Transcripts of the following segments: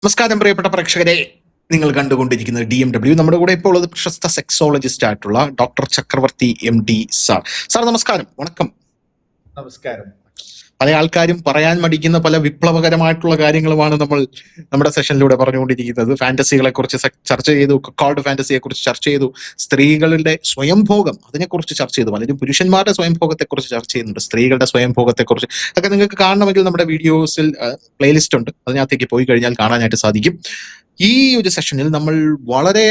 നമസ്കാരം പ്രിയപ്പെട്ട പ്രേക്ഷകരെ, നിങ്ങൾ കണ്ടുകൊണ്ടിരിക്കുന്നത് DMW. നമ്മുടെ കൂടെ ഇപ്പോൾ ഉള്ളത് പ്രശസ്ത സെക്സോളജിസ്റ്റ് ആയിട്ടുള്ള ഡോക്ടർ ചക്രവർത്തി MD സാർ. സാർ നമസ്കാരം, വണക്കം. നമസ്കാരം. പല ആൾക്കാരും പറയാൻ മടിക്കുന്ന പല വിപ്ലവകരമായിട്ടുള്ള കാര്യങ്ങളുമാണ് നമ്മൾ നമ്മുടെ സെഷനിലൂടെ പറഞ്ഞുകൊണ്ടിരിക്കുന്നത്. ഫാന്റസികളെ കുറിച്ച് ചർച്ച ചെയ്തു, കോൾഡ് ഫാന്റസിയെ കുറിച്ച് ചർച്ച ചെയ്തു, സ്ത്രീകളുടെ സ്വയംഭോഗം അതിനെക്കുറിച്ച് ചർച്ച ചെയ്തു, പലരും പുരുഷന്മാരുടെ സ്വയംഭോഗത്തെ കുറിച്ച് ചർച്ച ചെയ്യുന്നുണ്ട്, സ്ത്രീകളുടെ സ്വയംഭോഗത്തെ കുറിച്ച് ഒക്കെ നിങ്ങൾക്ക് കാണണമെങ്കിൽ നമ്മുടെ വീഡിയോസിൽ പ്ലേലിസ്റ്റ് ഉണ്ട്, അതിനകത്തേക്ക് പോയി കഴിഞ്ഞാൽ കാണാനായിട്ട് സാധിക്കും. ഈ ഒരു സെഷനിൽ നമ്മൾ വളരെ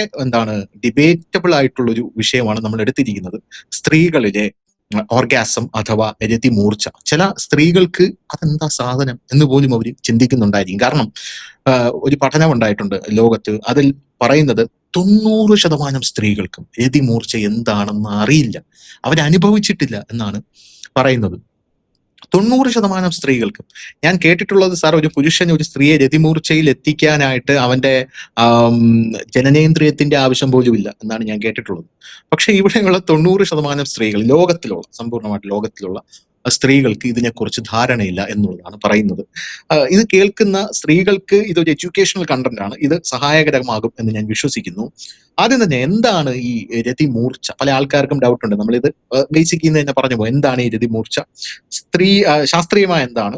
ഡിബേറ്റബിൾ ആയിട്ടുള്ളൊരു വിഷയമാണ് നമ്മൾ എടുത്തിരിക്കുന്നത്. സ്ത്രീകളിലെ ഓർഗാസം അഥവാ രതിമൂർച്ച. ചില സ്ത്രീകൾക്ക് അതെന്താ സാധനം എന്ന് പോലും അവർ ചിന്തിക്കുന്നുണ്ടായിരിക്കും. കാരണം ഒരു പഠനം ഉണ്ടായിട്ടുണ്ട് ലോകത്ത്, അതിൽ പറയുന്നത് 90% സ്ത്രീകൾക്കും രതിമൂർച്ച എന്താണെന്ന് അറിയില്ല, അവരനുഭവിച്ചിട്ടില്ല എന്നാണ് പറയുന്നത്. 90% സ്ത്രീകൾക്കും. ഞാൻ കേട്ടിട്ടുള്ളത് സാർ, ഒരു പുരുഷൻ ഒരു സ്ത്രീയെ രതിമൂർച്ചയിൽ എത്തിക്കാനായിട്ട് അവന്റെ ജനനേന്ദ്രിയത്തിന്റെ ആവശ്യം പോലും ഇല്ല എന്നാണ് ഞാൻ കേട്ടിട്ടുള്ളത്. പക്ഷെ ഇവിടെയുള്ള 90% സ്ത്രീകൾ, സമ്പൂർണ്ണമായിട്ട് ലോകത്തിലുള്ള സ്ത്രീകൾക്ക് ഇതിനെക്കുറിച്ച് ധാരണയില്ല എന്നുള്ളതാണ് പറയുന്നത്. ഇത് കേൾക്കുന്ന സ്ത്രീകൾക്ക് ഇതൊരു എഡ്യൂക്കേഷണൽ കണ്ടന്റ് ആണ്, ഇത് സഹായകരമാകും എന്ന് ഞാൻ വിശ്വസിക്കുന്നു. ആദ്യം തന്നെ എന്താണ് ഈ രതിമൂർച്ച? പല ആൾക്കാർക്കും ഡൗട്ട് ഉണ്ട്. നമ്മളിത് ബേസിക് തന്നെ പറഞ്ഞു പോകും. എന്താണ് ഈ രതിമൂർച്ച? ശാസ്ത്രീയമായ എന്താണ്?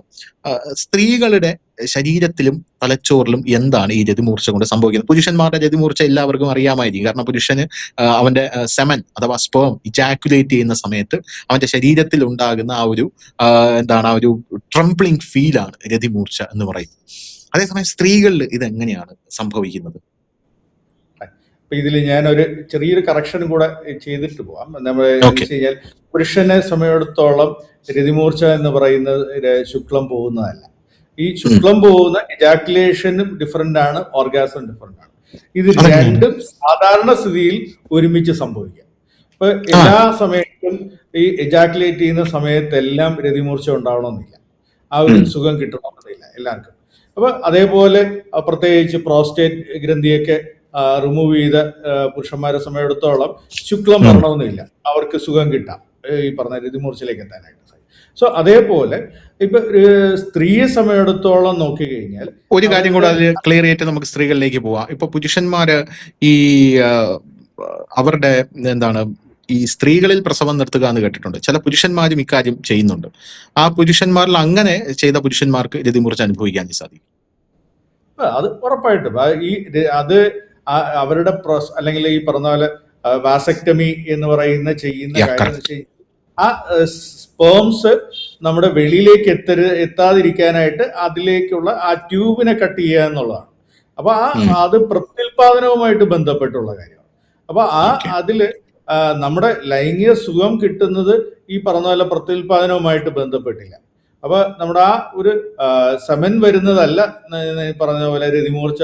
സ്ത്രീകളുടെ ശരീരത്തിലും തലച്ചോറിലും എന്താണ് ഈ രതിമൂർച്ച കൊണ്ട് സംഭവിക്കുന്നത്? പുരുഷന്മാരുടെ രതിമൂർച്ച എല്ലാവർക്കും അറിയാമായിരിക്കും. കാരണം പുരുഷന് അവന്റെ സെമൻ അഥവാ സ്പേം ഇജാക്കുലേറ്റ് ചെയ്യുന്ന സമയത്ത് അവന്റെ ശരീരത്തിൽ ഉണ്ടാകുന്ന ആ ഒരു ട്രംപ്ലിംഗ് ഫീലാണ് രതിമൂർച്ച എന്ന് പറയുന്നത്. അതേസമയം സ്ത്രീകളിൽ ഇതെങ്ങനെയാണ് സംഭവിക്കുന്നത്? ഇതിൽ ഞാൻ ഒരു ചെറിയൊരു കറക്ഷനും കൂടെ ചെയ്തിട്ട് പോവാം. നമ്മൾ കഴിഞ്ഞാൽ പുരുഷനെ സമയത്തോളം രതിമൂർച്ച എന്ന് പറയുന്നത് ശുക്ലം പോകുന്നതല്ല. ഈ ശുക്ലം പോകുന്ന എജാക്കുലേഷനും ഡിഫറെന്റ് ആണ്, ഓർഗാസം ഡിഫറെന്റ് ആണ്. ഇത് രണ്ടും സാധാരണ സ്ഥിതിയിൽ ഒരുമിച്ച് സംഭവിക്കാം. ഇപ്പൊ എല്ലാ സമയത്തും ഈ എജാക്കുലേറ്റ് ചെയ്യുന്ന സമയത്തെല്ലാം രതിമൂർച്ച ഉണ്ടാവണമെന്നില്ല, ആ ഒരു സുഖം കിട്ടണമെന്നില്ല എല്ലാവർക്കും. അപ്പൊ അതേപോലെ പ്രത്യേകിച്ച് പ്രോസ്റ്റേറ്റ് ഗ്രന്ഥിയൊക്കെ റിമൂവ് ചെയ്ത പുരുഷന്മാരെ സമയത്തോളം ശുക്ലം വരണമെന്നില്ല, അവർക്ക് സുഖം കിട്ടാം ഈ പറഞ്ഞ രതിമൂർച്ചയിലേക്ക് എത്താനായിട്ട്. സോ അതേപോലെ ഇപ്പൊ സ്ത്രീയെ സമയത്തോളം നോക്കിക്കഴിഞ്ഞാൽ ഒരു കാര്യം കൂടെ അത് ക്ലിയർ ചെയ്തിട്ട് നമുക്ക് സ്ത്രീകളിലേക്ക് പോവാം. ഇപ്പൊ പുരുഷന്മാര് ഈ അവരുടെ ഈ സ്ത്രീകളിൽ പ്രസവം നിർത്തുക എന്ന് കേട്ടിട്ടുണ്ട്. ചില പുരുഷന്മാരും ഇക്കാര്യം ചെയ്യുന്നുണ്ട്. ആ പുരുഷന്മാരിൽ അങ്ങനെ ചെയ്ത പുരുഷന്മാർക്ക് രതിമൂർച്ച അനുഭവിക്കാൻ സാധിക്കും. അത് ഉറപ്പായിട്ടും അത് അവരുടെ അല്ലെങ്കിൽ ഈ പറഞ്ഞ പോലെ വാസക്ടമി എന്ന് പറയുന്ന ചെയ്യുന്ന കാര്യം, ആ സ്പേംസ് നമ്മുടെ വെളിയിലേക്ക് എത്താതിരിക്കാനായിട്ട് അതിലേക്കുള്ള ആ ട്യൂബിനെ കട്ട് ചെയ്യുക എന്നുള്ളതാണ്. അപ്പൊ അത് പ്രത്യുൽപാദനവുമായിട്ട് ബന്ധപ്പെട്ടുള്ള കാര്യമാണ്. അപ്പൊ അതില് നമ്മുടെ ലൈംഗിക സുഖം കിട്ടുന്നത് ഈ പറഞ്ഞ പോലെ പ്രത്യുൽപാദനവുമായിട്ട് ബന്ധപ്പെട്ടില്ല. അപ്പൊ നമ്മുടെ ആ ഒരു സെമൻ വരുന്നതല്ല പറഞ്ഞ പോലെ രതിമൂർച്ച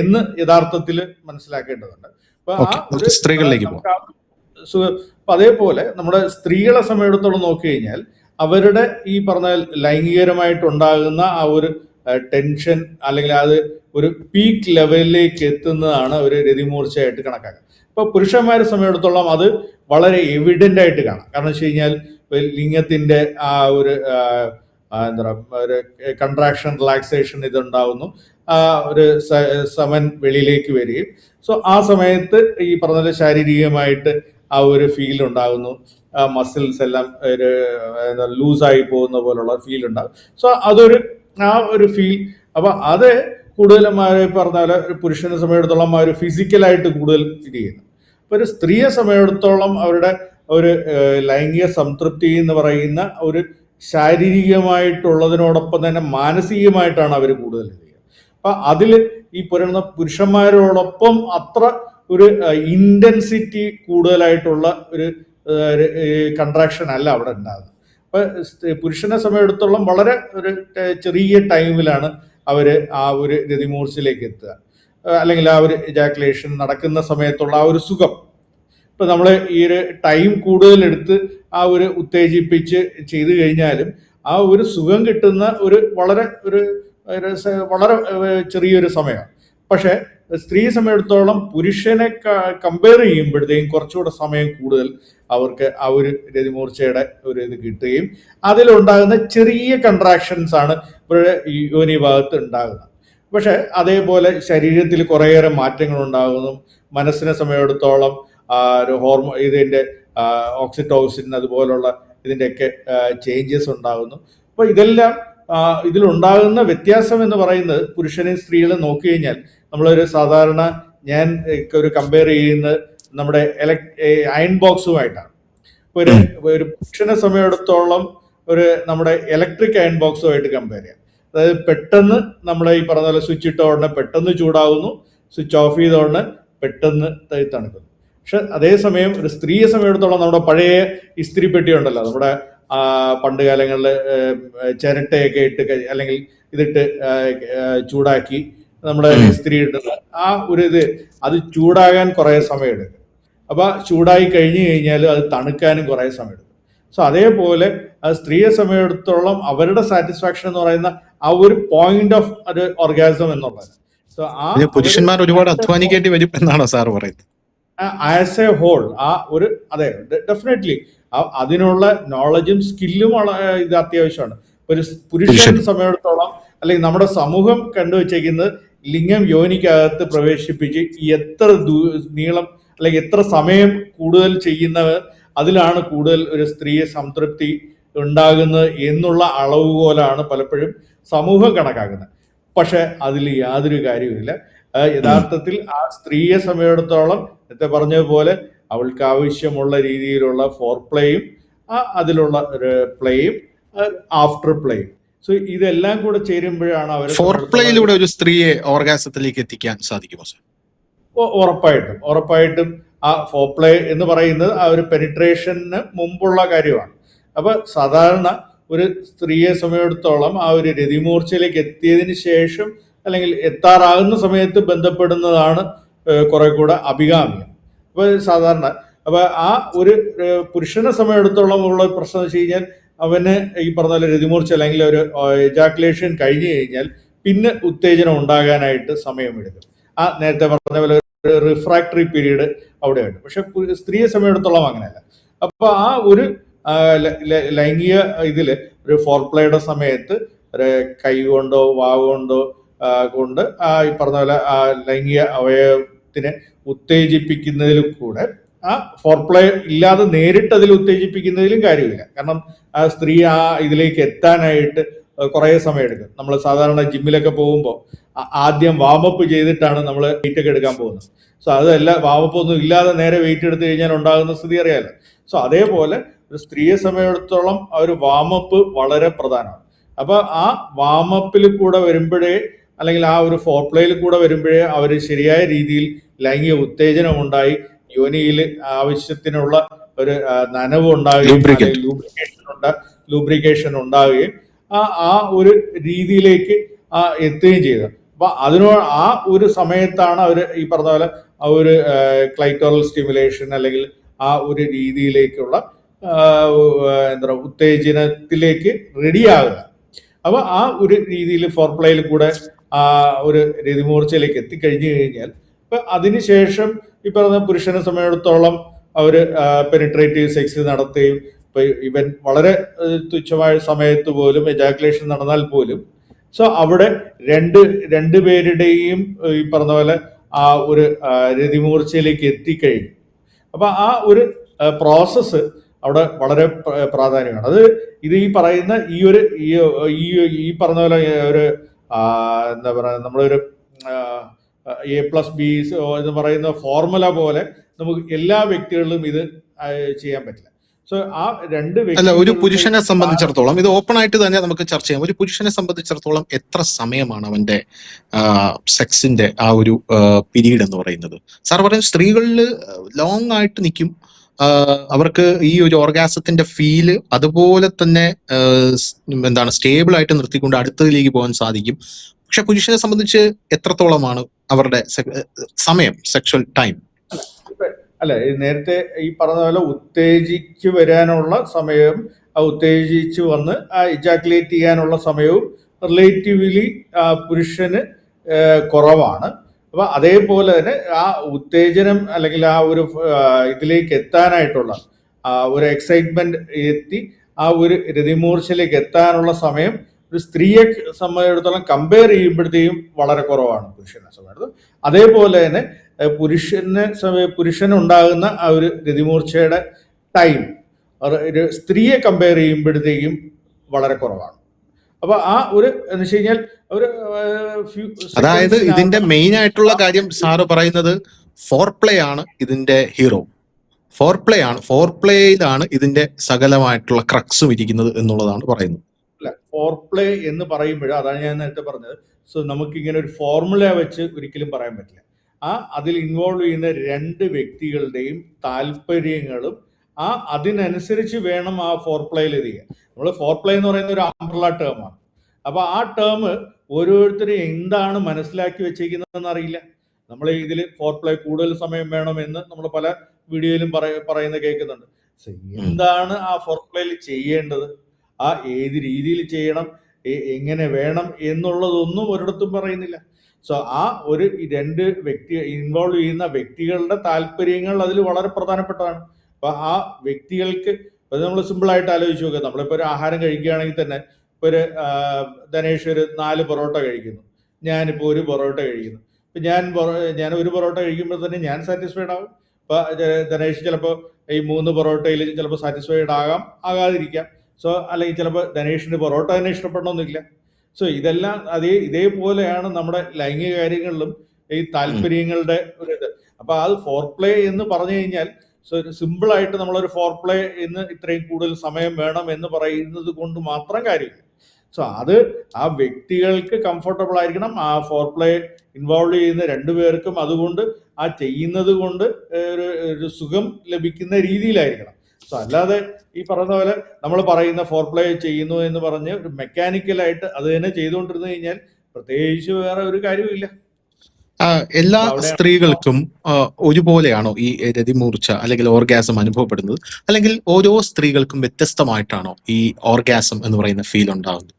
എന്ന് യഥാർത്ഥത്തിൽ മനസ്സിലാക്കേണ്ടതുണ്ട്. അപ്പൊ സ്ത്രീകളിലേക്ക് അപ്പൊ അതേപോലെ നമ്മുടെ സ്ത്രീകളെ സമയത്തോളം നോക്കിക്കഴിഞ്ഞാൽ അവരുടെ ഈ പറഞ്ഞ ലൈംഗികരമായിട്ടുണ്ടാകുന്ന ആ ഒരു ടെൻഷൻ അല്ലെങ്കിൽ അത് ഒരു പീക്ക് ലെവലിലേക്ക് എത്തുന്നതാണ് ഒരു രതിമൂർച്ചയായിട്ട് കണക്കാക്കുക. ഇപ്പൊ പുരുഷന്മാരെ സമയത്തോളം അത് വളരെ എവിഡന്റ് ആയിട്ട് കാണാം. കാരണം വെച്ച് കഴിഞ്ഞാൽ ലിംഗത്തിന്റെ ആ ഒരു ഒരു കൺട്രാക്ഷൻ റിലാക്സേഷൻ ഇതുണ്ടാവുന്നു, ഒരു സമൻ വെളിയിലേക്ക് വരികയും സോ ആ സമയത്ത് ഈ പറഞ്ഞ ശാരീരികമായിട്ട് ആ ഒരു ഫീൽ ഉണ്ടാകുന്നു, മസിൽസ് എല്ലാം ഒരു ലൂസായി പോകുന്ന പോലുള്ള ഫീൽ ഉണ്ടാകും. സോ ആ ഒരു ഫീൽ. അപ്പൊ അത് കൂടുതലും പറഞ്ഞ പോലെ പുരുഷനെ സമയത്തോളം ആ ഒരു ഫിസിക്കലായിട്ട് കൂടുതൽ ഫീൽ ചെയ്യുന്നു. അപ്പൊ ഒരു സ്ത്രീയെ സമയത്തോളം അവരുടെ ഒരു ലൈംഗിക സംതൃപ്തി എന്ന് പറയുന്ന ഒരു ശാരീരികമായിട്ടുള്ളതിനോടൊപ്പം തന്നെ മാനസികമായിട്ടാണ് അവർ കൂടുതൽ ചെയ്യുക. അപ്പൊ അതിൽ ഈ പുരുഷന്മാരോടൊപ്പം അത്ര ഒരു ഇന്റൻസിറ്റി കൂടുതലായിട്ടുള്ള ഒരു കൺട്രാക്ഷൻ അല്ല അവിടെ ഉണ്ടാകുന്നത്. അപ്പൊ പുരുഷനെ സമയത്തോളം വളരെ ഒരു ചെറിയ ടൈമിലാണ് അവര് ആ ഒരു രതിമൂർച്ചയിലേക്ക് എത്തുക, അല്ലെങ്കിൽ ആ ഒരു എജാക്കുലേഷൻ നടക്കുന്ന സമയത്തുള്ള ആ ഒരു സുഖം. ഇപ്പൊ നമ്മൾ ഈ ഒരു ടൈം കൂടുതലെടുത്ത് ആ ഒരു ഉത്തേജിപ്പിച്ച് ചെയ്തു കഴിഞ്ഞാലും ആ ഒരു സുഖം കിട്ടുന്ന വളരെ ചെറിയൊരു സമയമാണ്. പക്ഷെ സ്ത്രീ സമയത്തോളം പുരുഷനെ കമ്പയർ ചെയ്യുമ്പോഴത്തേക്കും കുറച്ചുകൂടെ സമയം കൂടുതൽ അവർക്ക് ആ ഒരു രതിമൂർച്ചയുടെ ഒരു ഇത് കിട്ടുകയും അതിലുണ്ടാകുന്ന ചെറിയ കൺട്രാക്ഷൻസ് ആണ് ഇവരുടെ യോനി ഭാഗത്ത് ഉണ്ടാകുന്നത്. പക്ഷെ അതേപോലെ ശരീരത്തിൽ കുറേയേറെ മാറ്റങ്ങൾ ഉണ്ടാകുന്നു. മനസ്സിനെ സമയമെടുത്തോളം ഒരു ഇതിന്റെ ഓക്സിറ്റോസിൻ അതുപോലുള്ള ഇതിൻ്റെയൊക്കെ ചേഞ്ചസ് ഉണ്ടാകുന്നു. അപ്പോൾ ഇതെല്ലാം ഇതിലുണ്ടാകുന്ന വ്യത്യാസം എന്ന് പറയുന്നത് പുരുഷനെയും സ്ത്രീകളെയും നോക്കി കഴിഞ്ഞാൽ നമ്മളൊരു സാധാരണ ഞാൻ ഒരു കമ്പയർ ചെയ്യുന്നത് നമ്മുടെ അയൺ ബോക്സുമായിട്ടാണ്. ഒരു ഒരു പുരുഷനെ സമയമെടുത്തോളം നമ്മുടെ ഇലക്ട്രിക് അയൺ ബോക്സുമായിട്ട് കമ്പയർ ചെയ്യാം. അതായത് പെട്ടെന്ന് നമ്മുടെ ഈ പറഞ്ഞ പോലെ സ്വിച്ച് ഇട്ട ഉടനെ പെട്ടെന്ന് ചൂടാകുന്നു, സ്വിച്ച് ഓഫ് ചെയ്ത ഉടനെ പെട്ടെന്ന് തണുക്കുന്നു. പക്ഷെ അതേസമയം ഒരു സ്ത്രീയെ സമയമെടുത്തോളം നമ്മുടെ പഴയ ഇസ്തിരി പെട്ടി ഉണ്ടല്ലോ, നമ്മുടെ പണ്ട് കാലങ്ങളിൽ ചിരട്ടയൊക്കെ ഇട്ട് അല്ലെങ്കിൽ ഇതിട്ട് ചൂടാക്കി നമ്മുടെ ഇസ്തിരി ഇടുന്ന അത് ചൂടാകാൻ കുറേ സമയം എടുക്കും. അപ്പൊ ചൂടായി കഴിഞ്ഞു കഴിഞ്ഞാൽ അത് തണുക്കാനും കുറേ സമയം എടുക്കും. സോ അതേപോലെ സ്ത്രീയെ സമയത്തോളം അവരുടെ സാറ്റിസ്ഫാക്ഷൻ എന്ന് പറയുന്ന ആ ഒരു പോയിന്റ് ഓഫ് ഒരു ഓർഗാസം എന്നുള്ളത്. സോ പുരുഷന്മാർ ഒരുപാട് അധ്വാനിക്കേണ്ടി വരും എന്നാണോ സാർ പറയുന്നത്? ആസ് എ ഹോൾ അതെ, ഡെഫിനറ്റ്ലി അതിനുള്ള നോളജും സ്കില്ലും ഇത് അത്യാവശ്യമാണ്. ഒരു പുരുഷനെ സമയത്തോളം അല്ലെങ്കിൽ നമ്മുടെ സമൂഹം കണ്ടുവച്ചേക്കുന്നത് ലിംഗം യോനിക്കകത്ത് പ്രവേശിപ്പിച്ച് എത്ര നീളം അല്ലെങ്കിൽ എത്ര സമയം കൂടുതൽ ചെയ്യുന്നവർ അതിലാണ് കൂടുതൽ ഒരു സ്ത്രീയെ സംതൃപ്തി ഉണ്ടാകുന്നത് എന്നുള്ള അളവുകോലാണ് പലപ്പോഴും സമൂഹം കണക്കാക്കുന്നത്. പക്ഷെ അതിൽ യാതൊരു കാര്യവുമില്ല. യഥാർത്ഥത്തിൽ ആ സ്ത്രീയെ സമയത്തോളം നേരത്തെ പറഞ്ഞതുപോലെ അവൾക്ക് ആവശ്യമുള്ള രീതിയിലുള്ള ഫോർ പ്ലേയും അതിലുള്ള ഒരു പ്ലേയും ആഫ്റ്റർ പ്ലേയും, സോ ഇതെല്ലാം കൂടെ ചേരുമ്പോഴാണ് അവർ ഫോർ പ്ലേയിലൂടെ ഒരു സ്ത്രീയെ ഓർഗാസത്തിലേക്ക് എത്തിക്കാൻ സാധിക്കുമോ സർ? ഉറപ്പായിട്ടും ആ ഫോർ പ്ലേ എന്ന് പറയുന്നത് ആ ഒരു പെനിട്രേഷന് മുമ്പുള്ള കാര്യമാണ്. അപ്പൊ സാധാരണ ഒരു സ്ത്രീയെ സമയത്തോളം ആ ഒരു രതിമൂർച്ചയിലേക്ക് എത്തിയതിന് ശേഷം അല്ലെങ്കിൽ എത്താറാകുന്ന സമയത്ത് ബന്ധപ്പെടുന്നതാണ് കുറെ കൂടെ അഭികാമ്യം. അപ്പൊ സാധാരണ ആ ഒരു പുരുഷനെ സമയത്തോളം ഉള്ള പ്രശ്നം വെച്ച് കഴിഞ്ഞാൽ അവന് ഈ പറഞ്ഞ പോലെ രതിമൂർച്ച അല്ലെങ്കിൽ ഒരു എജാക്കുലേഷൻ കഴിഞ്ഞു കഴിഞ്ഞാൽ പിന്നെ ഉത്തേജനം ഉണ്ടാകാനായിട്ട് സമയമെടുക്കും. നേരത്തെ പറഞ്ഞ പോലെ റിഫ്രാക്ടറി പീരീഡ് അവിടെയുണ്ട്. പക്ഷെ സ്ത്രീയെ സമയത്തോളം അങ്ങനെയല്ല. അപ്പൊ ആ ഒരു ലൈംഗിക ഇതില് ഒരു ഫോർ പ്ലേയുടെ സമയത്ത് ഒരു കൈ കൊണ്ടോ വാവ് കൊണ്ടോ കൊണ്ട് ഈ പറഞ്ഞ പോലെ ആ ലൈംഗിക അവയവത്തിനെ ഉത്തേജിപ്പിക്കുന്നതിൽ കൂടെ ആ ഫോർ പ്ലേ ഇല്ലാതെ നേരിട്ട് അതിൽ ഉത്തേജിപ്പിക്കുന്നതിലും കാര്യമില്ല. കാരണം ആ സ്ത്രീ ആ ഇതിലേക്ക് എത്താനായിട്ട് കുറേ സമയം എടുക്കും. നമ്മൾ സാധാരണ ജിമ്മിലൊക്കെ പോകുമ്പോൾ ആദ്യം വാമപ്പ് ചെയ്തിട്ടാണ് നമ്മൾ വെയിറ്റ് ഒക്കെ എടുക്കാൻ പോകുന്നത്. സോ അതല്ല, വാമപ്പ് ഒന്നും ഇല്ലാതെ നേരെ വെയിറ്റ് എടുത്തു കഴിഞ്ഞാൽ ഉണ്ടാകുന്ന സ്ഥിതി അറിയാലോ. സോ അതേപോലെ ഒരു സ്ത്രീയെ സമയത്തോളം ആ ഒരു വാമപ്പ് വളരെ പ്രധാനമാണ്. അപ്പൊ ആ വാമപ്പിൽ കൂടെ വരുമ്പോഴേ അല്ലെങ്കിൽ ആ ഒരു ഫോർ പ്ലേയിൽ കൂടെ വരുമ്പോഴേ അവർ ശരിയായ രീതിയിൽ ലൈംഗിക ഉത്തേജനം ഉണ്ടായി യോനിയിൽ ആവശ്യത്തിനുള്ള ഒരു നനവ് ഉണ്ടാവുകയും ലൂബ്രിക്കേഷൻ ഉണ്ടാവുകയും ആ ഒരു രീതിയിലേക്ക് എത്തുകയും ചെയ്തത്. അപ്പൊ ആ ഒരു സമയത്താണ് അവർ ഈ പറഞ്ഞ പോലെ ആ ഒരു ക്ലൈറ്റോറൽ സ്റ്റിമുലേഷൻ അല്ലെങ്കിൽ ആ ഒരു രീതിയിലേക്കുള്ള ഉത്തേജനത്തിലേക്ക് റെഡിയാകുക. അപ്പൊ ആ ഒരു രീതിയിൽ ഫോർ പ്ലേയിൽ കൂടെ ആ ഒരു രതിമൂർച്ചയിലേക്ക് എത്തിക്കഴിഞ്ഞു കഴിഞ്ഞാൽ ഇപ്പൊ അതിനുശേഷം ഈ പറഞ്ഞ പുരുഷനെ സമയത്തോളം അവര് പെനിട്രേറ്റീവ് സെക്സ് നടത്തുകയും ഇപ്പൊ ഇവൻ വളരെ തുച്ഛമായ സമയത്ത് പോലും എജാക്കുലേഷൻ നടന്നാൽ പോലും സോ അവിടെ രണ്ടുപേരുടെയും ഈ പറഞ്ഞ പോലെ ആ ഒരു രതിമൂർച്ചയിലേക്ക് എത്തിക്കഴിഞ്ഞു. അപ്പൊ ആ ഒരു പ്രോസസ്സ് അവിടെ വളരെ പ്രാധാന്യമാണ്. അത് ഈ പറയുന്ന ഈ പറഞ്ഞ പോലെ ഒരു എന്താ പറയുക, നമ്മളൊരു A+B എന്ന് പറയുന്ന ഫോർമുല പോലെ നമുക്ക് എല്ലാ വ്യക്തികളിലും ഇത് ചെയ്യാൻ പറ്റില്ല. സോ ആ ഒരു പുരുഷനെ സംബന്ധിച്ചിടത്തോളം ഇത് ഓപ്പൺ ആയിട്ട് തന്നെ നമുക്ക് ചർച്ച ചെയ്യാം. ഒരു പുരുഷനെ സംബന്ധിച്ചിടത്തോളം എത്ര സമയമാണ് അവന്റെ സെക്സിന്റെ ആ ഒരു പീരീഡ് എന്ന് പറയുന്നത്? സാർ പറയുന്നത് സ്ത്രീകളിൽ ലോങ് ആയിട്ട് നിൽക്കും, അവർക്ക് ഈ ഒരു ഓർഗാസത്തിന്റെ ഫീല് അതുപോലെ തന്നെ സ്റ്റേബിൾ ആയിട്ട് നിർത്തിക്കൊണ്ട് അടുത്തതിലേക്ക് പോകാൻ സാധിക്കും. പക്ഷെ പുരുഷനെ സംബന്ധിച്ച് എത്രത്തോളമാണ് അവരുടെ സമയം, സെക്ഷൽ ടൈം? അല്ല, നേരത്തെ ഈ പറഞ്ഞ പോലെ ഉത്തേജിച്ച് വരാനുള്ള സമയം, ഉത്തേജിച്ച് വന്ന് ഇജാക്കുലേറ്റ് ചെയ്യാനുള്ള സമയവും റിലേറ്റീവ്ലി പുരുഷന് കുറവാണ്. അപ്പൊ അതേപോലെ തന്നെ ആ ഉത്തേജനം അല്ലെങ്കിൽ ആ ഒരു ഇതിലേക്ക് എത്താനായിട്ടുള്ള ഒരു എക്സൈറ്റ്മെന്റ് എത്തി ആ ഒരു രതിമൂർച്ചയിലേക്ക് എത്താനുള്ള സമയം ഒരു സ്ത്രീയെ സംബന്ധിച്ചിടത്തോളം കമ്പയർ ചെയ്യുമ്പോഴത്തേക്കും വളരെ കുറവാണ് പുരുഷനെ സംബന്ധിച്ചിടത്തോളം. അതേപോലെ തന്നെ പുരുഷനുണ്ടാകുന്ന ആ ഒരു രതിമൂർച്ചയുടെ ടൈം ഒരു സ്ത്രീയെ കമ്പയർ ചെയ്യുമ്പോഴത്തേക്കും വളരെ കുറവാണ്. അപ്പൊ ആ ഒരു എന്ന് വെച്ച് കഴിഞ്ഞാൽ ഒരു അതായത് ഇതിന്റെ മെയിൻ ആയിട്ടുള്ള കാര്യം സാറ് പറയുന്നത് ഫോർ പ്ലേ ആണ് ഇതിന്റെ ഹീറോ. ഫോർ പ്ലേയിലാണ് ഇതിന്റെ സകലമായിട്ടുള്ള ക്രക്സും ഇരിക്കുന്നത് എന്നുള്ളതാണ് പറയുന്നത്. അല്ല, ഫോർ പ്ലേ എന്ന് പറയുമ്പോൾ അതാണ് ഞാൻ നേരത്തെ പറഞ്ഞത്. സോ നമുക്കിങ്ങനെ ഒരു ഫോർമുല വെച്ച് ഒരിക്കലും പറയാൻ പറ്റില്ല. അതിൽ ഇൻവോൾവ് ചെയ്യുന്ന രണ്ട് വ്യക്തികളുടെയും താല്പര്യങ്ങളും അതിനനുസരിച്ച് വേണം ആ ഫോർ പ്ലേയിൽ എത്തിക്കുക. നമ്മൾ ഫോർ പ്ലേ എന്ന് പറയുന്ന ഒരു അംബ്രല ടേമാണ്. അപ്പൊ ആ ടേം ഓരോരുത്തരും എന്താണ് മനസ്സിലാക്കി വെച്ചിരിക്കുന്നതെന്ന് അറിയില്ല. നമ്മൾ ഇതിൽ ഫോർ പ്ലേ കൂടുതൽ സമയം വേണമെന്ന് നമ്മൾ പല വീഡിയോയിലും പറയുന്ന കേൾക്കുന്നുണ്ട്. എന്താണ് ആ ഫോർ പ്ലേയിൽ ചെയ്യേണ്ടത്, ഏത് രീതിയിൽ ചെയ്യണം, എങ്ങനെ വേണം എന്നുള്ളതൊന്നും ഒരിടത്തും പറയുന്നില്ല. സോ ഒരു രണ്ട് ഇൻവോൾവ് ചെയ്യുന്ന വ്യക്തികളുടെ താല്പര്യങ്ങൾ അതിൽ വളരെ പ്രധാനപ്പെട്ടതാണ്. അപ്പൊ ആ വ്യക്തികൾക്ക് നമ്മൾ സിമ്പിൾ ആയിട്ട് ആലോചിച്ച് നോക്കുക. നമ്മളിപ്പോ ഒരു ആഹാരം കഴിക്കുകയാണെങ്കിൽ തന്നെ ഇപ്പൊ ധനേഷ് ഒരു 4 പൊറോട്ട കഴിക്കുന്നു, ഞാനിപ്പോ 1 പൊറോട്ട കഴിക്കുന്നു. ഇപ്പൊ ഞാൻ 1 പൊറോട്ട കഴിക്കുമ്പോൾ തന്നെ ഞാൻ സാറ്റിസ്ഫൈഡ് ആവും. ഇപ്പൊ ധനേഷ് ചിലപ്പോൾ ഈ 3 പൊറോട്ടയിൽ ചിലപ്പോൾ സാറ്റിസ്ഫൈഡ് ആകാതിരിക്കാം. സോ അല്ലെങ്കിൽ ചിലപ്പോൾ ധനേഷിന് പൊറോട്ട തന്നെ ഇഷ്ടപ്പെടണമെന്നില്ല. സോ ഇതെല്ലാം ഇതേപോലെയാണ് നമ്മുടെ ലൈംഗിക കാര്യങ്ങളിലും ഈ താല്പര്യങ്ങളുടെ ഒരു ഇത്. അപ്പൊ അത് ഫോർ പ്ലേ എന്ന് പറഞ്ഞു കഴിഞ്ഞാൽ സിമ്പിൾ ആയിട്ട് നമ്മളൊരു ഫോർ പ്ലേ എന്ന് ഇത്രയും കൂടുതൽ സമയം വേണം എന്ന് പറയുന്നത് കൊണ്ട് മാത്രം കാര്യമില്ല. സോ ആ വ്യക്തികൾക്ക് കംഫർട്ടബിൾ ആയിരിക്കണം. ആ ഫോർ പ്ലേ ഇൻവോൾവ് ചെയ്യുന്ന രണ്ടുപേർക്കും അതുകൊണ്ട് ചെയ്യുന്നത് കൊണ്ട് ഒരു സുഖം ലഭിക്കുന്ന രീതിയിലായിരിക്കണം. സോ അല്ലാതെ ഈ പറയുന്ന പോലെ നമ്മൾ പറയുന്ന ഫോർ പ്ലേ ചെയ്യുന്നു എന്ന് പറഞ്ഞ് ഒരു മെക്കാനിക്കലായിട്ട് അത് തന്നെ ചെയ്തുകൊണ്ടിരുന്നു കഴിഞ്ഞാൽ പ്രത്യേകിച്ച് വേറെ ഒരു കാര്യമില്ല. എല്ലാ സ്ത്രീകൾക്കും ഒരുപോലെയാണോ ഈ രതിമൂർച്ച അല്ലെങ്കിൽ ഓർഗാസം അനുഭവപ്പെടുന്നത്, അല്ലെങ്കിൽ ഓരോ സ്ത്രീകൾക്കും വ്യത്യസ്തമായിട്ടാണോ ഈ ഓർഗാസം എന്ന് പറയുന്ന ഫീൽ ഉണ്ടാകുന്നത്?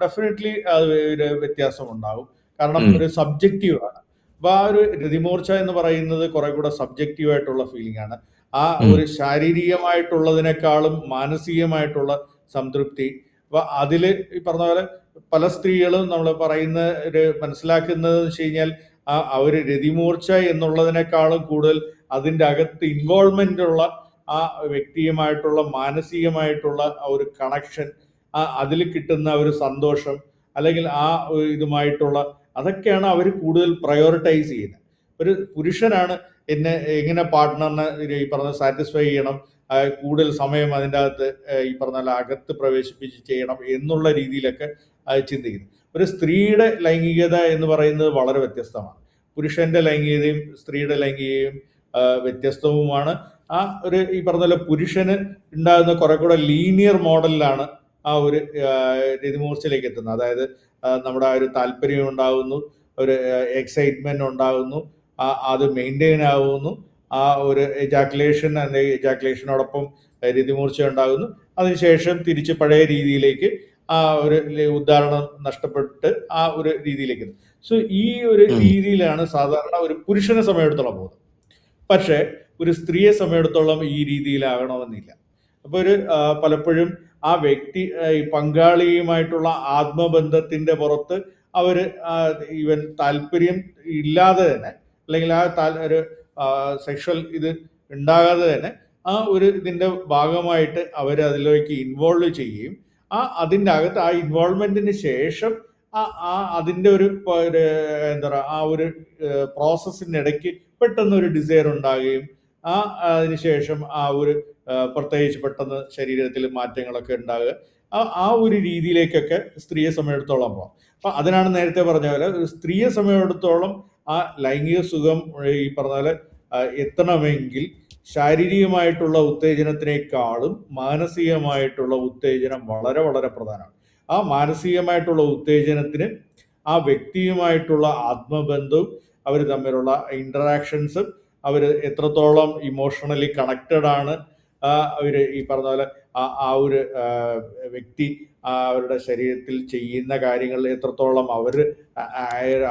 ഡെഫിനറ്റ്ലി അത് ഒരു വ്യത്യാസം ഉണ്ടാകും. കാരണം ഒരു സബ്ജക്റ്റീവ് ആണ്. അപ്പൊ ആ ഒരു രതിമൂർച്ച എന്ന് പറയുന്നത് കുറെ കൂടെ സബ്ജക്റ്റീവ് ആയിട്ടുള്ള ഫീലിംഗ് ആണ്. ഒരു ശാരീരികമായിട്ടുള്ളതിനേക്കാളും മാനസികമായിട്ടുള്ള സംതൃപ്തി. അപ്പൊ അതില് ഈ പറഞ്ഞ പോലെ പല സ്ത്രീകളും നമ്മൾ പറയുന്ന മനസ്സിലാക്കുന്നത് വെച്ച് കഴിഞ്ഞാൽ അവര് രതിമൂർച്ച എന്നുള്ളതിനേക്കാളും കൂടുതൽ അതിൻ്റെ അകത്ത് ഇൻവോൾവ്മെന്റ് ഉള്ള ആ വ്യക്തിയുമായിട്ടുള്ള മാനസികമായിട്ടുള്ള ഒരു കണക്ഷൻ, അതിൽ കിട്ടുന്ന ഒരു സന്തോഷം, അല്ലെങ്കിൽ ഇതുമായിട്ടുള്ള അതൊക്കെയാണ് അവർ കൂടുതൽ പ്രയോറിറ്റൈസ് ചെയ്യുന്നത്. ഒരു പുരുഷനാണ് എങ്ങനെ പാർട്ട്ണറിനെ ഈ പറഞ്ഞ സാറ്റിസ്ഫൈ ചെയ്യണം, കൂടുതൽ സമയം അതിൻ്റെ അകത്ത് ഈ പറഞ്ഞ അകത്ത് പ്രവേശിപ്പിച്ച് ചെയ്യണം എന്നുള്ള രീതിയിലൊക്കെ ചിന്തിക്കുന്നു. ഒരു സ്ത്രീയുടെ ലൈംഗികത എന്ന് പറയുന്നത് വളരെ വ്യത്യസ്തമാണ്. പുരുഷന്റെ ലൈംഗികതയും സ്ത്രീയുടെ ലൈംഗികതയും വ്യത്യസ്തവുമാണ്. ഈ പറഞ്ഞ പുരുഷന് ഉണ്ടാകുന്ന കുറെ കൂടെ ലീനിയർ മോഡലിലാണ് ഒരു രതിമൂർച്ചയിലേക്ക് എത്തുന്നത്. അതായത് നമ്മുടെ ഒരു താല്പര്യം ഉണ്ടാകുന്നു, ഒരു എക്സൈറ്റ്മെന്റ് ഉണ്ടാകുന്നു, അത് മെയിൻറ്റെയിൻ ആകുന്നു, ഒരു എജാക്കുലേഷൻ അല്ലെങ്കിൽ എജാക്കുലേഷനോടൊപ്പം രതിമൂർച്ച ഉണ്ടാകുന്നു, അതിനുശേഷം തിരിച്ച് പഴയ രീതിയിലേക്ക് ഒരു ഉദാഹരണം നഷ്ടപ്പെട്ട് ഒരു രീതിയിലേക്ക്. സോ ഈ ഒരു രീതിയിലാണ് സാധാരണ ഒരു പുരുഷനെ സമയമെടുത്തോളം പോകുന്നത്. പക്ഷെ ഒരു സ്ത്രീയെ സമയമെടുത്തോളം ഈ രീതിയിലാകണമെന്നില്ല. അപ്പൊ പലപ്പോഴും ആ വ്യക്തി ഈ പങ്കാളിയുമായിട്ടുള്ള ആത്മബന്ധത്തിന്റെ പുറത്ത് ഈവൻ താല്പര്യം ഇല്ലാതെ തന്നെ, അല്ലെങ്കിൽ ഒരു സെക്ഷൽ ഇത് ഉണ്ടാകാതെ തന്നെ ഇതിന്റെ ഭാഗമായിട്ട് അതിലേക്ക് ഇൻവോൾവ് ചെയ്യുകയും അതിൻ്റെ അകത്ത് ഇൻവോൾവ്മെന്റിന് ശേഷം അതിൻ്റെ എന്താ പറയുക ഒരു പ്രോസസ്സിനിടയ്ക്ക് പെട്ടെന്ന് ഒരു ഡിസയർ ഉണ്ടാകുകയും അതിനുശേഷം പ്രത്യേകിച്ച് പെട്ടെന്ന് ശരീരത്തിൽ മാറ്റങ്ങളൊക്കെ ഉണ്ടാകുക, ഒരു രീതിയിലേക്കൊക്കെ സ്ത്രീയെ സമയമെടുത്തോളം പോകാം. അപ്പൊ അതിനാണ് നേരത്തെ പറഞ്ഞ പോലെ ഒരു സ്ത്രീയെ സമയമെടുത്തോളം ലൈംഗിക സുഖം ഈ പറഞ്ഞ പോലെ എത്തണമെങ്കിൽ ശാരീരികമായിട്ടുള്ള ഉത്തേജനത്തിനേക്കാളും മാനസികമായിട്ടുള്ള ഉത്തേജനം വളരെ വളരെ പ്രധാനമാണ്. മാനസികമായിട്ടുള്ള ഉത്തേജനത്തിന് വ്യക്തിയുമായിട്ടുള്ള ആത്മബന്ധവും അവർ തമ്മിലുള്ള ഇന്ററാക്ഷൻസും അവർ എത്രത്തോളം ഇമോഷണലി കണക്റ്റഡ് ആണ്, അവർ ഈ പറഞ്ഞ പോലെ ആ ഒരു വ്യക്തി അവരുടെ ശരീരത്തിൽ ചെയ്യുന്ന കാര്യങ്ങൾ എത്രത്തോളം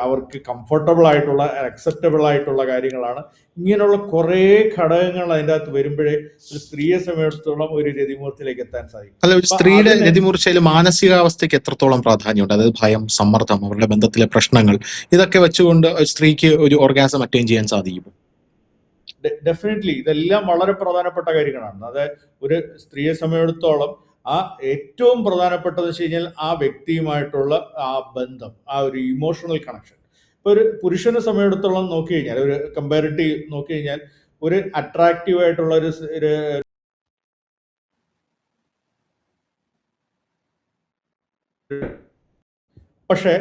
അവർക്ക് കംഫർട്ടബിൾ ആയിട്ടുള്ള അക്സെപ്റ്റബിൾ ആയിട്ടുള്ള കാര്യങ്ങളാണ്. ഇങ്ങനെയുള്ള കുറേ ഘടകങ്ങൾ അതിൻ്റെ അകത്ത് വരുമ്പോഴേ ഒരു സ്ത്രീയെ സംബന്ധിച്ചിടത്തോളം ഒരു രതിമൂർത്തിയിലേക്ക് എത്താൻ സാധിക്കും. അല്ല, ഒരു അപ്പൊ സ്ത്രീയുടെ അതിന് രതിമൂർച്ചയിൽ മാനസികാവസ്ഥയ്ക്ക് എത്രത്തോളം പ്രാധാന്യമുണ്ട്? അതായത് ഭയം, സമ്മർദ്ദം, അവരുടെ ബന്ധത്തിലെ പ്രശ്നങ്ങൾ, ഇതൊക്കെ വെച്ചുകൊണ്ട് ഒരു സ്ത്രീക്ക് ഒരു ഓർഗാസം അറ്റൈൻ ചെയ്യാൻ സാധിക്കും? ഡെഫിനറ്റ്ലി ഇതെല്ലാം വളരെ പ്രധാനപ്പെട്ട കാര്യങ്ങളാണ്. അതായത് ഒരു സ്ത്രീയെ സംബന്ധിച്ചിടത്തോളം ആ ഏറ്റവും പ്രധാനപ്പെട്ടത് വെച്ച് കഴിഞ്ഞാൽ ആ വ്യക്തിയുമായിട്ടുള്ള ആ ബന്ധം, ആ ഒരു ഇമോഷണൽ കണക്ഷൻ. ഇപ്പൊ ഒരു പുരുഷനെ സമയത്തോളം നോക്കി കഴിഞ്ഞാൽ, ഒരു കമ്പാരിറ്റീവ് നോക്കി കഴിഞ്ഞാൽ, ഒരു അട്രാക്റ്റീവ് ആയിട്ടുള്ള ഒരു പക്ഷേ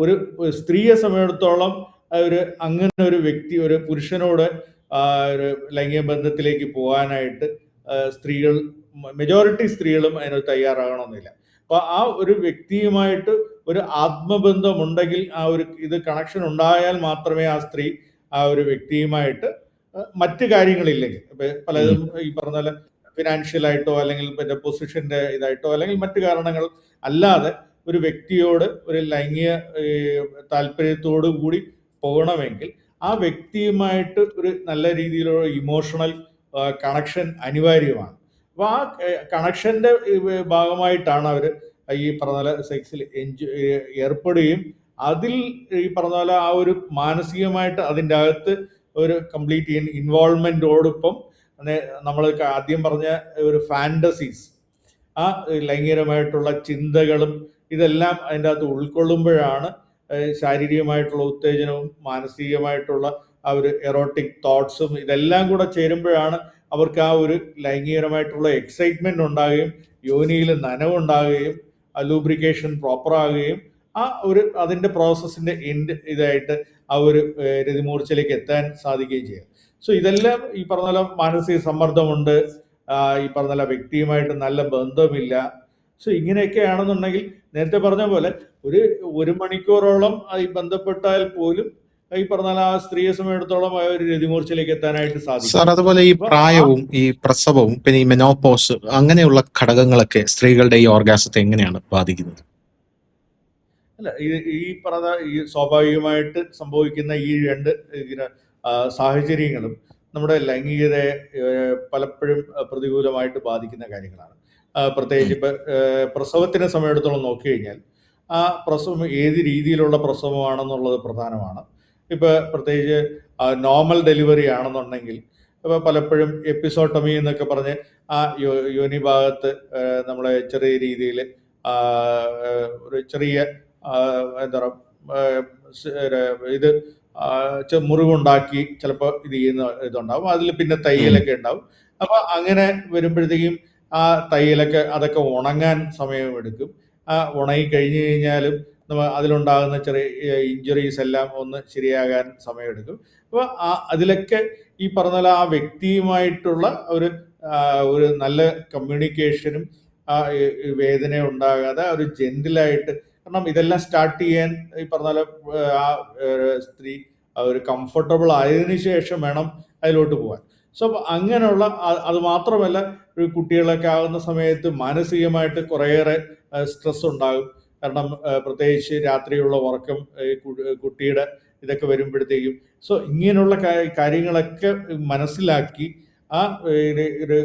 ഒരു സ്ത്രീയെ സംബന്ധിച്ചിടത്തോളം അങ്ങനെ ഒരു വ്യക്തി ഒരു പുരുഷനോട് ഒരു ലൈംഗിക ബന്ധത്തിലേക്ക് പോകാനായിട്ട് സ്ത്രീകൾ, മെജോറിറ്റി സ്ത്രീകളും അതിന് തയ്യാറാകണമെന്നില്ല. അപ്പൊ ആ ഒരു വ്യക്തിയുമായിട്ട് ഒരു ആത്മബന്ധമുണ്ടെങ്കിൽ, ആ ഒരു കണക്ഷൻ ഉണ്ടായാൽ മാത്രമേ ആ സ്ത്രീ ആ ഒരു വ്യക്തിയുമായിട്ട് മറ്റു കാര്യങ്ങളില്ലെങ്കിൽ, ഇപ്പൊ പലതും ഈ പറഞ്ഞ പോലെ ഫിനാൻഷ്യലായിട്ടോ അല്ലെങ്കിൽ പിന്നെ പൊസിഷന്റെ ഇതായിട്ടോ അല്ലെങ്കിൽ മറ്റു കാരണങ്ങൾ അല്ലാതെ ഒരു വ്യക്തിയോട് ഒരു ലൈംഗിക താല്പര്യത്തോടു കൂടി പോകണമെങ്കിൽ ആ വ്യക്തിയുമായിട്ട് ഒരു നല്ല രീതിയിലുള്ള ഇമോഷണൽ കണക്ഷൻ അനിവാര്യമാണ്. അപ്പൊ ആ കണക്ഷന്റെ ഭാഗമായിട്ടാണ് അവർ ഈ പറഞ്ഞ പോലെ സെക്സിൽ ഏർപ്പെടുകയും അതിൽ ഈ പറഞ്ഞ പോലെ ആ ഒരു മാനസികമായിട്ട് അതിൻ്റെ അകത്ത് ഒരു കംപ്ലീറ്റ് ഇൻവോൾവ്മെന്റോടൊപ്പം നമ്മൾ ആദ്യം പറഞ്ഞ ഒരു ഫാന്റസീസ്, ആ ലൈംഗികമായിട്ടുള്ള ചിന്തകളും ഇതെല്ലാം അതിൻ്റെ അകത്ത് ഉൾക്കൊള്ളുമ്പോഴാണ് ശാരീരികമായിട്ടുള്ള ഉത്തേജനവും മാനസികമായിട്ടുള്ള ആ ഒരു എറോട്ടിക് തോട്ട്സും ഇതെല്ലാം കൂടെ ചേരുമ്പോഴാണ് അവർക്ക് ആ ഒരു ലൈംഗികമായിട്ടുള്ള എക്സൈറ്റ്മെന്റ് ഉണ്ടാകുകയും യോനിയിൽ നനവുണ്ടാകുകയും ലൂബ്രിക്കേഷൻ പ്രോപ്പർ ആകുകയും ആ ഒരു അതിൻ്റെ പ്രോസസ്സിന്റെ എൻഡ് ഇതായിട്ട് ആ ഒരു രതിമൂർച്ചയിലേക്ക് എത്താൻ സാധിക്കുകയും ചെയ്യും. സോ ഇതെല്ലാം ഈ പറഞ്ഞ പോലെ മാനസിക സമ്മർദ്ദമുണ്ട്, ഈ പറഞ്ഞ വ്യക്തിയുമായിട്ട് നല്ല ബന്ധമില്ല. സോ ഇങ്ങനെയൊക്കെ ആണെന്നുണ്ടെങ്കിൽ നേരത്തെ പറഞ്ഞ പോലെ ഒരു മണിക്കൂറോളം ഈ ബന്ധപ്പെട്ടാൽ പോലും ഈ പറഞ്ഞാൽ ആ സ്ത്രീയെ സംബന്ധിച്ചിടത്തോളം ആ ഒരു രതിമൂർച്ചയിലേക്ക് എത്താനായിട്ട് സാധിക്കും. സാർ, അതുപോലെ ഈ പ്രായവും ഈ പ്രസവവും പിന്നെ ഈ മെനോപോസ് അങ്ങനെയുള്ള ഘടകങ്ങളൊക്കെ സ്ത്രീകളുടെ ഈ ഓർഗാസത്തെ എങ്ങനെയാണ് ബാധിക്കുന്നത്? അല്ല, ഈ പറഞ്ഞ ഈ സ്വാഭാവികമായിട്ട് സംഭവിക്കുന്ന ഈ രണ്ട് സാഹചര്യങ്ങളും നമ്മുടെ ലൈംഗികതയെ പലപ്പോഴും പ്രതികൂലമായിട്ട് ബാധിക്കുന്ന കാര്യങ്ങളാണ്. പ്രത്യേകിച്ച് ഇപ്പൊ പ്രസവത്തിനെ സമയത്തോളം നോക്കി കഴിഞ്ഞാൽ ആ പ്രസവം ഏത് രീതിയിലുള്ള പ്രസവമാണെന്നുള്ളത് പ്രധാനമാണ്. ഇപ്പൊ പ്രത്യേകിച്ച് നോർമൽ ഡെലിവറി ആണെന്നുണ്ടെങ്കിൽ ഇപ്പൊ പലപ്പോഴും എപ്പിസോട്ടമി എന്നൊക്കെ പറഞ്ഞ് ആ യോനി ഭാഗത്ത് നമ്മളെ ചെറിയ രീതിയിൽ ഒരു ചെറിയ എന്താ പറയുക ഇത് മുറിവുണ്ടാക്കി ചിലപ്പോൾ ഇത് ചെയ്യുന്ന ഇതുണ്ടാവും. അതിൽ പിന്നെ തയ്യലൊക്കെ ഉണ്ടാവും. അപ്പൊ അങ്ങനെ വരുമ്പോഴത്തേക്കും ആ തയ്യലൊക്കെ അതൊക്കെ ഉണങ്ങാൻ സമയമെടുക്കും. ആ ഉണങ്ങി കഴിഞ്ഞു കഴിഞ്ഞാലും അതിലുണ്ടാകുന്ന ചെറിയ ഇഞ്ചുറീസ് എല്ലാം ഒന്ന് ശരിയാകാൻ സമയമെടുക്കും. അപ്പോൾ അതിലൊക്കെ ഈ പറഞ്ഞ പോലെ ആ വ്യക്തിയുമായിട്ടുള്ള ഒരു നല്ല കമ്മ്യൂണിക്കേഷനും ആ വേദന ഉണ്ടാകാതെ ഒരു ജെന്റിലായിട്ട്, കാരണം ഇതെല്ലാം സ്റ്റാർട്ട് ചെയ്യാൻ ഈ പറഞ്ഞ പോലെ ആ സ്ത്രീ ഒരു കംഫർട്ടബിൾ ആയതിനു ശേഷം വേണം അതിലോട്ട് പോകാൻ. സോ അങ്ങനെയുള്ള അത് മാത്രമല്ല, ഒരു കുട്ടികളൊക്കെ ആകുന്ന സമയത്ത് മാനസികമായിട്ട് കുറേയേറെ സ്ട്രെസ് ഉണ്ടാകും. കാരണം പ്രത്യേകിച്ച് രാത്രിയുള്ള ഉറക്കം, കുട്ടിയുടെ ഇതൊക്കെ വരുമ്പോഴത്തേക്കും. സോ ഇങ്ങനെയുള്ള കാര്യങ്ങളൊക്കെ മനസ്സിലാക്കി ആ ഒരു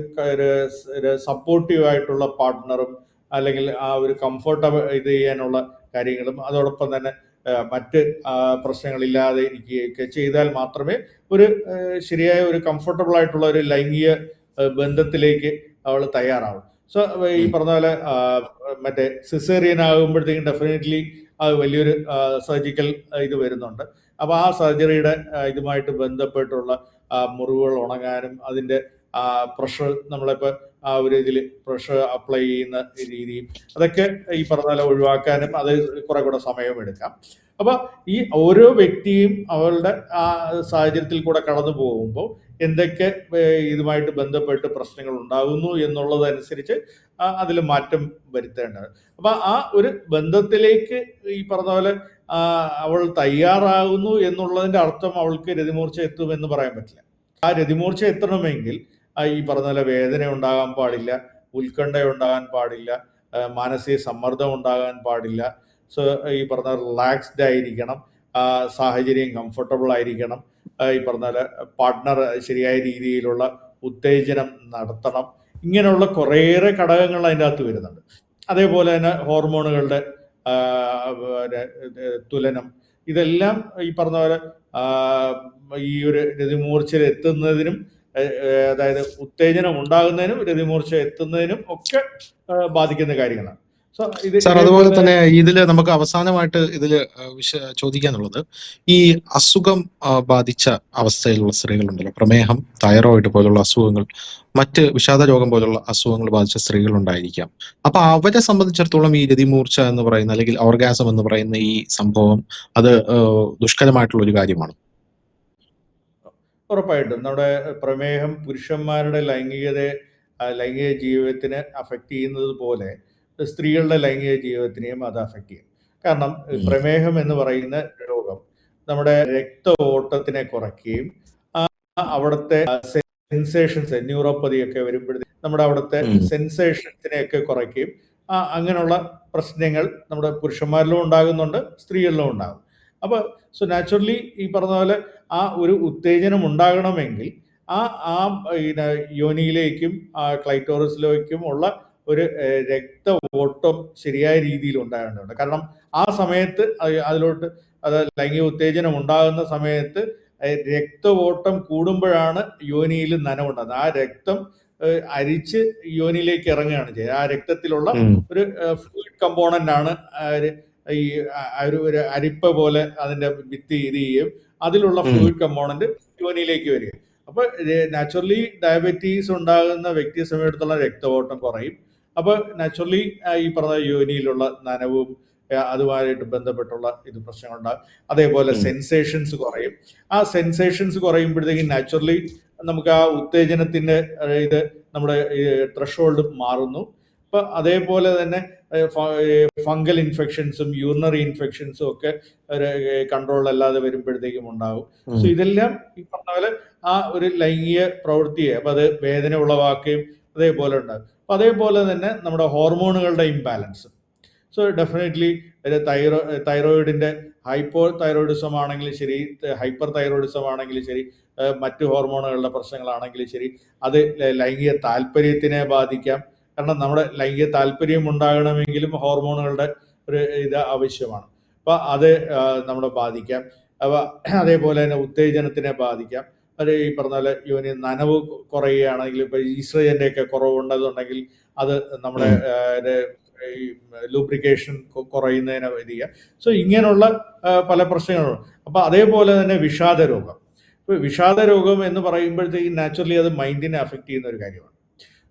സപ്പോർട്ടീവായിട്ടുള്ള പാർട്ട്ണറും അല്ലെങ്കിൽ ആ ഒരു കംഫർട്ടബിൾ ഇത് ചെയ്യാനുള്ള കാര്യങ്ങളും അതോടൊപ്പം തന്നെ മറ്റ് പ്രശ്നങ്ങളില്ലാതെ ഇരിക്കുകയൊക്കെ ചെയ്താൽ മാത്രമേ ഒരു ശരിയായ ഒരു കംഫർട്ടബിൾ ആയിട്ടുള്ള ഒരു ലൈംഗിക ബന്ധത്തിലേക്ക് അവൾ തയ്യാറാവും. സോ ഈ പറഞ്ഞ പോലെ മറ്റേ സിസേറിയൻ ആകുമ്പോഴത്തേക്കും ഡെഫിനറ്റ്ലി അത് വലിയൊരു സർജിക്കൽ ഇത് വരുന്നുണ്ട്. അപ്പോൾ ആ സർജറിയുടെ ഇതുമായിട്ട് ബന്ധപ്പെട്ടുള്ള മുറിവുകൾ ഉണങ്ങാനും അതിൻ്റെ പ്രഷർ, നമ്മളിപ്പോൾ ആ ഒരു ഇതിൽ പ്രഷർ അപ്ലൈ ചെയ്യുന്ന രീതിയും അതൊക്കെ ഈ പറഞ്ഞ പോലെ ഒഴിവാക്കാനും അത് കുറെ കൂടെ സമയമെടുക്കാം. അപ്പൊ ഈ ഓരോ വ്യക്തിയും അവളുടെ ആ സാഹചര്യത്തിൽ കൂടെ കടന്നു പോകുമ്പോൾ എന്തൊക്കെ ഇതുമായിട്ട് ബന്ധപ്പെട്ട് പ്രശ്നങ്ങൾ ഉണ്ടാകുന്നു എന്നുള്ളതനുസരിച്ച് അതിൽ മാറ്റം വരുത്തേണ്ടത്. അപ്പൊ ആ ഒരു ബന്ധത്തിലേക്ക് ഈ പറഞ്ഞ പോലെ അവൾ തയ്യാറാകുന്നു എന്നുള്ളതിന്റെ അർത്ഥം അവൾക്ക് രതിമൂർച്ച എത്തുമെന്ന് പറയാൻ പറ്റില്ല. ആ രതിമൂർച്ച എത്തണമെങ്കിൽ ഈ പറഞ്ഞ പോലെ വേദന ഉണ്ടാകാൻ പാടില്ല, ഉത്കണ്ഠ ഉണ്ടാകാൻ പാടില്ല, മാനസിക സമ്മർദ്ദം ഉണ്ടാകാൻ പാടില്ല. സോ ഈ പറഞ്ഞ റിലാക്സ്ഡ് ആയിരിക്കണം, സാഹചര്യം കംഫർട്ടബിൾ ആയിരിക്കണം, ഈ പറഞ്ഞ പോലെ പാർട്ട്ണർ ശരിയായ രീതിയിലുള്ള ഉത്തേജനം നടത്തണം. ഇങ്ങനെയുള്ള കുറേയേറെ ഘടകങ്ങൾ അതിൻ്റെ അകത്ത് വരുന്നുണ്ട്. അതേപോലെ തന്നെ ഹോർമോണുകളുടെ തുലനം, ഇതെല്ലാം ഈ പറഞ്ഞ പോലെ ഈ ഒരു രതിമൂർച്ചയിൽ എത്തുന്നതിനും, അതായത് ഉത്തേജനം ഉണ്ടാകുന്നതിനും രതിമൂർച്ച എത്തുന്നതിനും ഒക്കെ ബാധിക്കുന്ന കാര്യങ്ങളാണ്. സോ സാർ, അതുപോലെ തന്നെ ഇതില് നമുക്ക് അവസാനമായിട്ട് ഇതില് ചോദിക്കാനുള്ളത്, ഈ അസുഖം ബാധിച്ച അവസ്ഥയിലുള്ള സ്ത്രീകളുണ്ടല്ലോ, പ്രമേഹം, തൈറോയിഡ് പോലുള്ള അസുഖങ്ങൾ, മറ്റ് വിഷാദ രോഗം പോലുള്ള അസുഖങ്ങൾ ബാധിച്ച സ്ത്രീകളുണ്ടായിരിക്കാം. അപ്പൊ അവരെ സംബന്ധിച്ചിടത്തോളം ഈ രതിമൂർച്ച എന്ന് പറയുന്ന, അല്ലെങ്കിൽ ഓർഗാസം എന്ന് പറയുന്ന ഈ സംഭവം അത് ദുഷ്കരമായിട്ടുള്ള ഒരു കാര്യമാണ്. ഉറപ്പായിട്ടും നമ്മുടെ പ്രമേഹം പുരുഷന്മാരുടെ ലൈംഗിക ജീവിതത്തിനെ അഫക്റ്റ് ചെയ്യുന്നത് പോലെ സ്ത്രീകളുടെ ലൈംഗിക ജീവിതത്തിനെയും അത് അഫക്റ്റ് ചെയ്യും. കാരണം പ്രമേഹം എന്ന് പറയുന്ന രോഗം നമ്മുടെ രക്ത ഓട്ടത്തിനെ കുറയ്ക്കുകയും അവിടുത്തെ സെൻസേഷൻസ്, ന്യൂറോപ്പതി ഒക്കെ വരുമ്പോഴത്തേക്ക് നമ്മുടെ അവിടുത്തെ സെൻസേഷൻസിനെയൊക്കെ കുറയ്ക്കുകയും അങ്ങനെയുള്ള പ്രശ്നങ്ങൾ നമ്മുടെ പുരുഷന്മാരിലും ഉണ്ടാകുന്നുണ്ട്, സ്ത്രീകളിലും ഉണ്ടാകും. അപ്പോൾ സോ നാച്ചുറലി ഈ പറഞ്ഞ പോലെ ആ ഒരു ഉത്തേജനം ഉണ്ടാകണമെങ്കിൽ ആ യോനിയിലേക്കും ക്ലൈറ്റോറിസിലേക്കും ഉള്ള ഒരു രക്ത ഓട്ടം ശരിയായ രീതിയിൽ ഉണ്ടാകേണ്ടതുണ്ട്. കാരണം ആ സമയത്ത് അതിലോട്ട് ലൈംഗിക ഉത്തേജനം ഉണ്ടാകുന്ന സമയത്ത് രക്ത ഓട്ടം കൂടുമ്പോഴാണ് യോനിയിൽ നനവുണ്ടാകുന്നത്. ആ രക്തം അരിച്ച് യോനിയിലേക്ക് ഇറങ്ങുകയാണ് ചെയ്യുന്നത്. ആ രക്തത്തിലുള്ള ഒരു ഫ്ലൂയിഡ് കമ്പോണന്റ് ആണ് ഈ ഒരു അരിപ്പ പോലെ അതിന്റെ ഭിത്തി ഇത് ചെയ്യും, അതിലുള്ള ഫ്ലൂയിഡ് കമ്പോണന്റ് യോനിയിലേക്ക് വരിക. അപ്പൊ നാച്ചുറലി ഡയബറ്റീസ് ഉണ്ടാകുന്ന വ്യക്തിയെ സമയത്തുള്ള രക്തഓട്ടം കുറയും. അപ്പൊ നാച്ചുറലി ഈ പറഞ്ഞ യോനിയിലുള്ള നനവും അതുമായിട്ട് ബന്ധപ്പെട്ടുള്ള ഇത് പ്രശ്നങ്ങളുണ്ടാകും. അതേപോലെ സെൻസേഷൻസ് കുറയും. ആ സെൻസേഷൻസ് കുറയുമ്പോഴത്തേക്കും നാച്ചുറലി നമുക്ക് ആ ഉത്തേജനത്തിന്റെ ഇത് നമ്മുടെ ത്രഷോൾഡ് മാറുന്നു. അപ്പൊ അതേപോലെ തന്നെ ഫംഗൽ ഇൻഫെക്ഷൻസും യൂറിനറി ഇൻഫെക്ഷൻസും ഒക്കെ കൺട്രോൾ അല്ലാതെ വരുമ്പോഴത്തേക്കും ഉണ്ടാകും. സോ ഇതെല്ലാം ഈ പറഞ്ഞ പോലെ ആ ഒരു ലൈംഗിക പ്രവൃത്തിയെ അപ്പൊ അത് വേദന ഉളവാക്കുകയും അതേപോലെ ഉണ്ടാകും. അപ്പൊ അതേപോലെ തന്നെ നമ്മുടെ ഹോർമോണുകളുടെ ഇംബാലൻസ്. സോ ഡെഫിനറ്റ്ലി തൈറോയിഡിന്റെ ഹൈപ്പോ തൈറോയിഡിസം ആണെങ്കിലും ശരി, ഹൈപ്പർ തൈറോയിഡിസം ആണെങ്കിലും ശരി, മറ്റു ഹോർമോണുകളുടെ പ്രശ്നങ്ങളാണെങ്കിലും ശരി, അത് ലൈംഗിക താല്പര്യത്തിനെ ബാധിക്കാം. കാരണം നമ്മുടെ ലൈംഗിക താല്പര്യം ഉണ്ടാകണമെങ്കിലും ഹോർമോണുകളുടെ ഒരു ഇത് ആവശ്യമാണ്. അപ്പൊ അത് നമ്മളെ ബാധിക്കാം. അപ്പൊ അതേപോലെ തന്നെ ഉത്തേജനത്തിനെ ബാധിക്കാം. അത് ഈ പറഞ്ഞ പോലെ യോനി നനവ് കുറയുകയാണെങ്കിൽ, ഇപ്പൊ ഈസ്ട്രജന്റെ ഒക്കെ കുറവുണ്ടെന്നുണ്ടെങ്കിൽ അത് നമ്മുടെ ഈ ലൂബ്രിക്കേഷൻ കുറയുന്നതിനെ വരിക. സോ ഇങ്ങനെയുള്ള പല പ്രശ്നങ്ങളുണ്ട്. അപ്പൊ അതേപോലെ തന്നെ വിഷാദ രോഗം. ഇപ്പൊ വിഷാദ രോഗം എന്ന് പറയുമ്പോഴത്തേക്കും നാച്ചുറലി അത് മൈൻഡിനെ അഫക്റ്റ് ചെയ്യുന്ന ഒരു കാര്യമാണ്.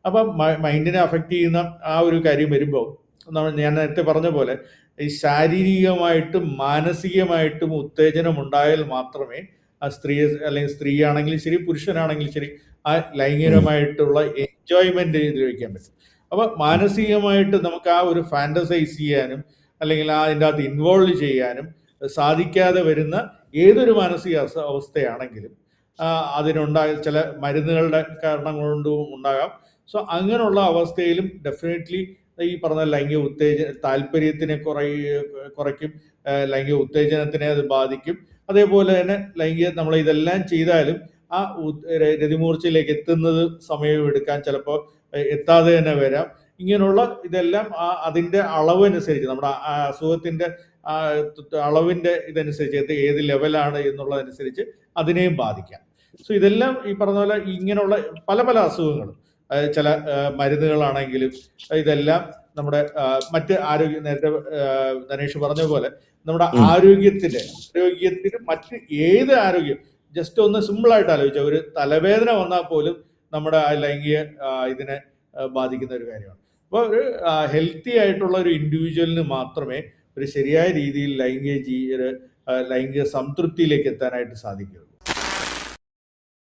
അപ്പം മൈൻഡിനെ അഫക്റ്റ് ചെയ്യുന്ന ആ ഒരു കാര്യം വരുമ്പോൾ ഞാൻ നേരത്തെ പറഞ്ഞ പോലെ ഈ ശാരീരികമായിട്ടും മാനസികമായിട്ടും ഉത്തേജനം ഉണ്ടായാൽ മാത്രമേ ആ സ്ത്രീ ആണെങ്കിലും ശരി, പുരുഷനാണെങ്കിലും ശരി, ആ ലൈംഗികമായിട്ടുള്ള എൻജോയ്മെന്റ് ഇതിൽ വയ്ക്കാൻ പറ്റും. അപ്പൊ മാനസികമായിട്ട് നമുക്ക് ആ ഒരു ഫാന്റസൈസ് ചെയ്യാനും അല്ലെങ്കിൽ അതിൻ്റെ അകത്ത് ഇൻവോൾവ് ചെയ്യാനും സാധിക്കാതെ വരുന്ന ഏതൊരു മാനസിക അവസ്ഥയാണെങ്കിലും അതിനുണ്ടായ ചില മരുന്നുകളുടെ കാരണം കൊണ്ടും ഉണ്ടാകാം. സോ അങ്ങനെയുള്ള അവസ്ഥയിലും ഡെഫിനറ്റ്ലി ഈ പറഞ്ഞ ലൈംഗിക താല്പര്യത്തിനെ കുറയ്ക്കും, ലൈംഗിക ഉത്തേജനത്തിനെ അത് ബാധിക്കും. അതേപോലെ തന്നെ നമ്മൾ ഇതെല്ലാം ചെയ്താലും ആ രതിമൂർച്ചയിലേക്ക് എത്തുന്നത് സമയമെടുക്കാൻ ചിലപ്പോൾ എത്താതെ തന്നെ വരാം. ഇങ്ങനെയുള്ള ഇതെല്ലാം അതിൻ്റെ അളവനുസരിച്ച്, നമ്മുടെ അസുഖത്തിന്റെ അളവിന്റെ ഇതനുസരിച്ച് ഏത് ലെവലാണ് എന്നുള്ളതനുസരിച്ച് അതിനെയും ബാധിക്കാം. സോ ഇതെല്ലാം ഈ പറഞ്ഞ പോലെ ഇങ്ങനെയുള്ള പല പല അസുഖങ്ങളും, ചില മരുന്നുകളാണെങ്കിലും ഇതെല്ലാം നമ്മുടെ മറ്റ് നേരത്തെ ധനേഷ് പറഞ്ഞ പോലെ നമ്മുടെ ആരോഗ്യത്തിന് മറ്റ് ഏത് ആരോഗ്യം, ജസ്റ്റ് ഒന്ന് സിമ്പിളായിട്ട് ആലോചിച്ചാൽ ഒരു തലവേദന വന്നാൽ പോലും നമ്മുടെ ആ ലൈംഗിക ഇതിനെ ബാധിക്കുന്ന ഒരു കാര്യമാണ്. അപ്പോൾ ഒരു ഹെൽത്തി ആയിട്ടുള്ള ഒരു ഇൻഡിവിജ്വലിന് മാത്രമേ ഒരു ശരിയായ രീതിയിൽ ലൈംഗിക സംതൃപ്തിയിലേക്ക് എത്താനായിട്ട് സാധിക്കുകയുള്ളൂ.